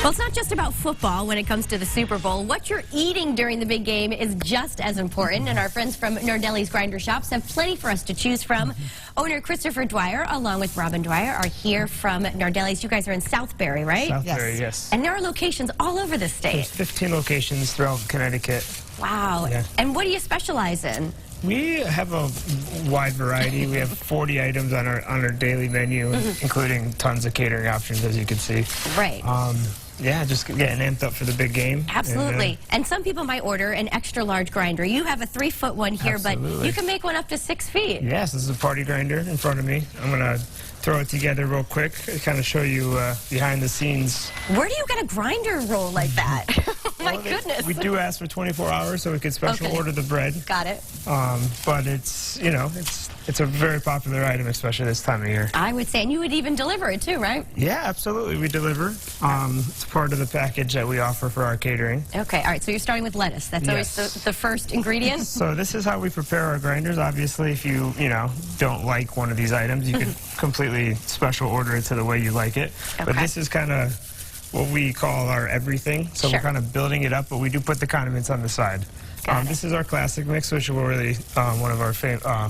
Well, it's not just about football when it comes to the Super Bowl. What you're eating during the big game is just as important, and our friends from Nardelli's Grinder Shops have plenty for us to choose from. Owner Christopher Dwyer, along with Robin Dwyer, are here from Nardelli's. You guys are in Southbury, right? Southbury, yes. And there are locations all over the state. There's 15 locations throughout Connecticut. Wow. Yeah. And what do you specialize in? We have a wide variety. We have 40 items on our daily menu, including tons of catering options, as you can see. Right. Yeah, just getting amped up for the big game. Absolutely. And some people might order an extra large grinder. You have a 3-foot one here, but you can make one up to 6 feet. Yes, this is a party grinder in front of me. I'm going to throw it together real quick, kind of show you behind the scenes. Where do you get a grinder roll like that? My goodness. We do ask for 24 hours, so we could special order the bread. Got it. But it's, you know, it's a very popular item, especially this time of year. I would say, and you would even deliver it too, right? Yeah, absolutely. We deliver. It's part of the package that we offer for our catering. Okay, all right, so you're starting with lettuce. That's always the first ingredient? So this is how we prepare our grinders. Obviously, if you don't like one of these items, you can completely special order it to the way you like it. Okay. But this is kind of what we call our everything. So we're kind of building it up, but we do put the condiments on the side. This is our classic mix, which is really one of our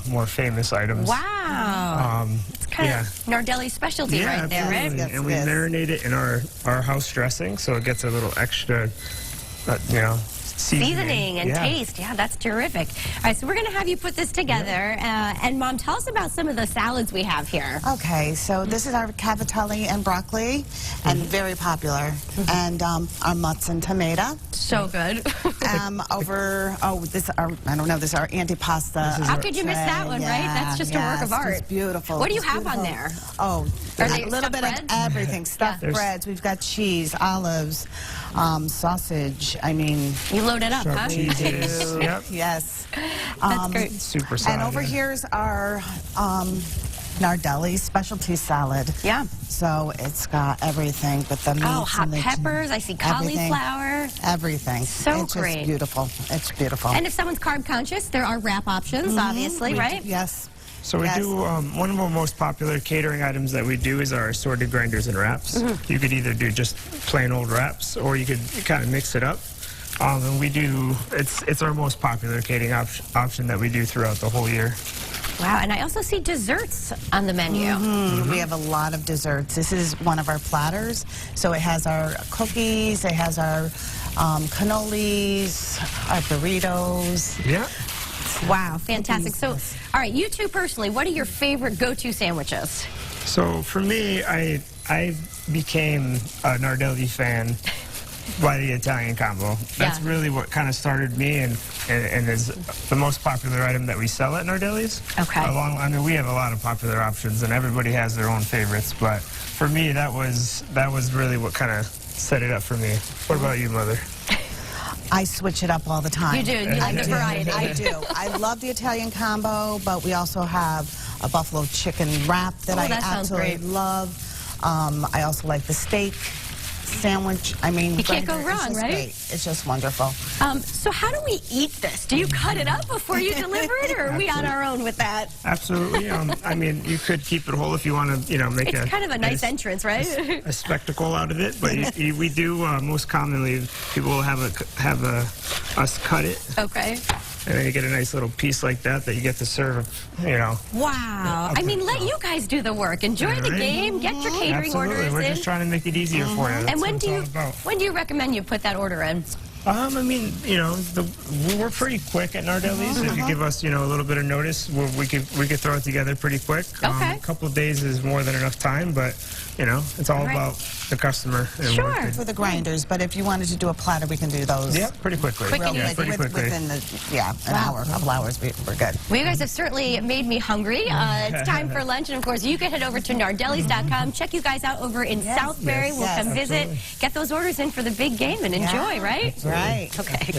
more famous items. Wow. It's kind of Nardelli's specialty right there, right? Yes, and we marinate it in our house dressing, so it gets a little extra, seasoning and taste. Yeah, that's terrific. All right, so we're going to have you put this together. And, Mom, tell us about some of the salads we have here. Okay, so this is our cavatelli and broccoli, and very popular. And our mutts and tomato. So good. This is our Antipasto. How could you miss that one, right? That's just a work of art. It's beautiful. What do you have on there? Oh, a little bit of everything. Stuffed breads. We've got cheese, olives, sausage. I mean, you load it up, huh? Cheeses. Yep. Yes. That's great. Super salad. And over here's our Nardelli specialty salad. Yeah. So it's got everything, but the meats hot peppers. I see cauliflower. Everything. So great. It's just beautiful. It's beautiful. And if someone's carb conscious, there are wrap options, obviously, right? Yes. So we do, one of our most popular catering items that we do is our assorted grinders and wraps. You could either do just plain old wraps, or you could kind of mix it up. And we do, it's our most popular catering option that we do throughout the whole year. Wow, and I also see desserts on the menu. We have a lot of desserts. This is one of our platters. So it has our cookies, it has our cannolis, our burritos. Yeah. Wow, fantastic. So, all right, you two personally, what are your favorite go-to sandwiches? So for me, I became a Nardelli fan by the Italian combo. That's really what kind of started me, and is the most popular item that we sell at Nardelli's. Okay. I mean, we have a lot of popular options, and everybody has their own favorites. But for me, that was really what kind of set it up for me. What about you, Mother? I switch it up all the time. You do. You like the variety. I do. I love the Italian combo, but we also have a buffalo chicken wrap that I absolutely love. I also like the steak sandwich. I mean, you can't go wrong, right? Great. It's just wonderful. So how do we eat this? Do you cut it up before you deliver it, or are we on our own with that? Absolutely. I mean, you could keep it whole if you want to, make it's kind of a nice entrance, right? A spectacle out of it. But we do most commonly people will have us cut it. Okay. And then you get a nice little piece like that you get to serve, Wow. I mean, let you guys do the work. Enjoy the game. Get your catering orders in. We're just trying to make it easier for you. That's and when do you recommend you put that order in? I mean, we're pretty quick at Nardelli's. If you give us, a little bit of notice, we could throw it together pretty quick. Okay. A couple of days is more than enough time, but it's all about the customer. And sure. For the grinders, but if you wanted to do a platter, we can do those. Yeah, pretty quickly. Quick and easy. Pretty quickly. Within an hour, a couple hours, we're good. Well, you guys have certainly made me hungry. It's time for lunch, and of course, you can head over to nardellis.com. Check you guys out over in Southbury. We'll come visit, get those orders in for the big game, and enjoy, right? Right. Okay.